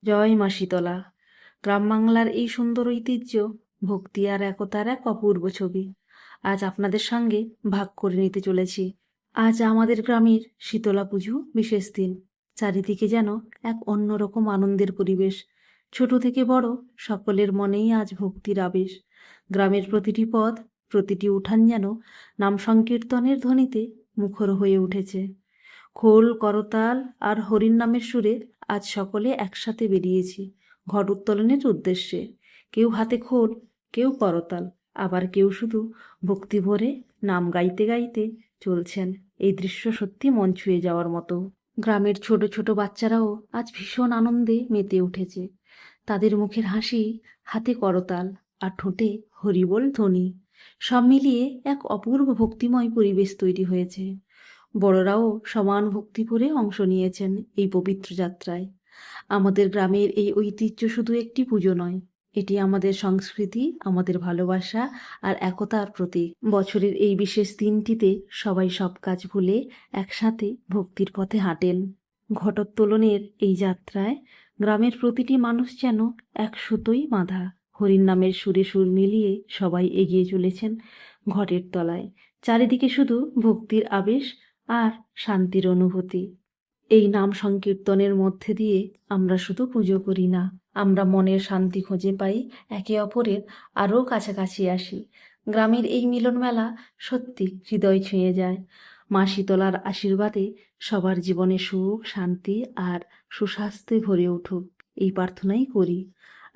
জয় মা শীতলা। গ্রাম বাংলার এই সুন্দর ঐতিহ্য, ভক্তি আর একতার এক অপূর্ব ছবি আজ আপনাদের সঙ্গে ভাগ করে নিতে চলেছি। আজ আমাদের গ্রামের শীতলা পুজো বিশেষ দিন। চারিদিকে যেন এক অন্যরকম আনন্দের পরিবেশ। ছোট থেকে বড় সকলের মনেই আজ ভক্তির আবেশ। গ্রামের প্রতিটি পথ, প্রতিটি উঠান যেন নাম সংকীর্তনের ধ্বনিতে মুখর হয়ে উঠেছে। খোল, করতাল আর হরির নামের সুরে আজ সকলে একসাথে বেরিয়েছি ঘট উত্তোলনের উদ্দেশ্যে। কেউ হাতে খোল, কেউ করতাল, আবার কেউ শুধু ভক্তি ভরে নাম গাইতে গাইতে চলছেন। এই দৃশ্য সত্যি মন ছুঁয়ে যাওয়ার মতো। গ্রামের ছোট ছোট বাচ্চারাও আজ ভীষণ আনন্দে মেতে উঠেছে। তাদের মুখের হাসি, হাতে করতাল আর ঠোঁটে হরিবোল ধ্বনি, সব মিলিয়ে এক অপূর্ব ভক্তিময় পরিবেশ তৈরি হয়েছে। বড়রাও সমান ভক্তি ভরে অংশ নিয়েছেন এই পবিত্র যাত্রায়। আমাদের গ্রামের এই ঐতিহ্য শুধু একটি পুজো নয়, এটি আমাদের সংস্কৃতি, আমাদের ভালোবাসা আর একতার প্রতীক। বছরের এই বিশেষ দিনটিতে সবাই সব কাজ ভুলে একসাথে ভক্তির পথে হাঁটেন। ঘটোত্তোলনের এই যাত্রায় গ্রামের প্রতিটি মানুষ যেন এক সুতোই বাঁধা। হরির নামের সুরে সুর মিলিয়ে সবাই এগিয়ে চলেছেন ঘটের তলায়। চারিদিকে শুধু ভক্তির আবেশ আর শান্তির অনুভূতি। এই নাম সংকীর্তনের মধ্যে দিয়ে আমরা শুধু পুজো করি না, আমরা মনের শান্তি খুঁজে পাই, একে অপরের আরও কাছাকাছি আসি। গ্রামের এই মিলন মেলা সত্যি হৃদয় ছুঁয়ে যায়। মা শীতলার আশীর্বাদে সবার জীবনে সুখ, শান্তি আর সুস্বাস্থ্যে ভরে উঠুক, এই প্রার্থনাই করি।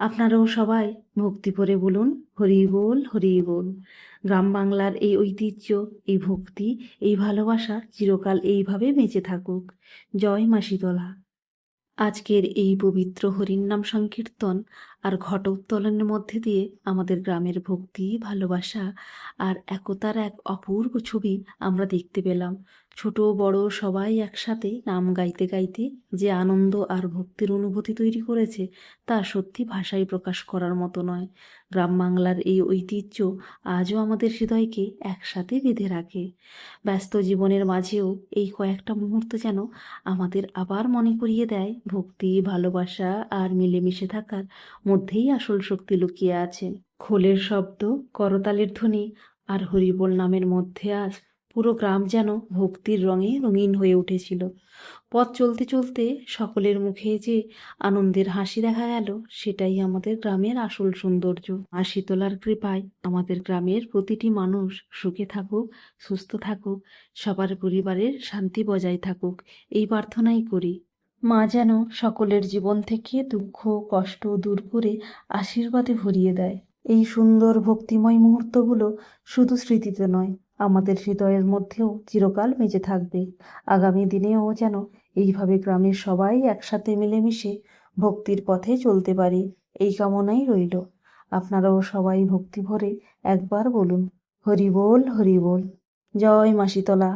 আপনারাও সবাই ভক্তি করে বলুন, হরি বল, হরি বল। গ্রাম বাংলার এই ঐতিহ্য, এই ভক্তি, এই ভালোবাসা চিরকাল এইভাবে বেঁচে থাকুক। জয় মা শীতলা। আজকের এই পবিত্র হরির নাম সংকীর্তন আর ঘট উত্তোলনের মধ্যে দিয়ে আমাদের গ্রামের ভক্তি, ভালোবাসা আর একতার এক অপূর্ব ছবি আমরা দেখতে পেলাম। ছোট বড় সবাই একসাথে নাম গাইতে গাইতে যে আনন্দ আর ভক্তির অনুভূতি তৈরি করেছে, তা সত্যি ভাষায় প্রকাশ করার মতো নয়। গ্রাম বাংলার এই ঐতিহ্য আজও আমাদের হৃদয়কে একসাথে বেঁধে রাখে। ব্যস্ত জীবনের মাঝেও এই কয়েকটা মুহূর্ত যেন আমাদের আবার মনে করিয়ে দেয় ভক্তি, ভালোবাসা আর মিলেমিশে থাকার মধ্যেই আসল শক্তি লুকিয়ে আছে। খোলের শব্দ, করতালের ধ্বনি আর হরিবোল নামের মধ্যে আজ পুরো গ্রাম যেন ভক্তির রঙে রঙিন হয়ে উঠেছিল। পথ চলতে চলতে সকলের মুখে যে আনন্দের হাসি দেখা গেল, সেটাই আমাদের গ্রামের আসল সৌন্দর্য। মা শীতলার কৃপায় আমাদের গ্রামের প্রতিটি মানুষ সুখে থাকুক, সুস্থ থাকুক, সবার পরিবারের শান্তি বজায় থাকুক, এই প্রার্থনাই করি। মা যেন সকলের জীবন থেকে দুঃখ কষ্ট দূর করে আশীর্বাদে ভরিয়ে দেয়। এই সুন্দর ভক্তিময় মুহূর্তগুলো শুধু স্মৃতিতে নয়, আমাদের হৃদয়ের মধ্যেও চিরকাল বেঁচে থাকবে। আগামী দিনেও যেন এইভাবে গ্রামের সবাই একসাথে মিলেমিশে ভক্তির পথে চলতে পারি, এই কামনাই রইল। আপনারাও সবাই ভক্তি ভরে একবার বলুন, হরি বল, হরি বল। জয় মা শীতলা।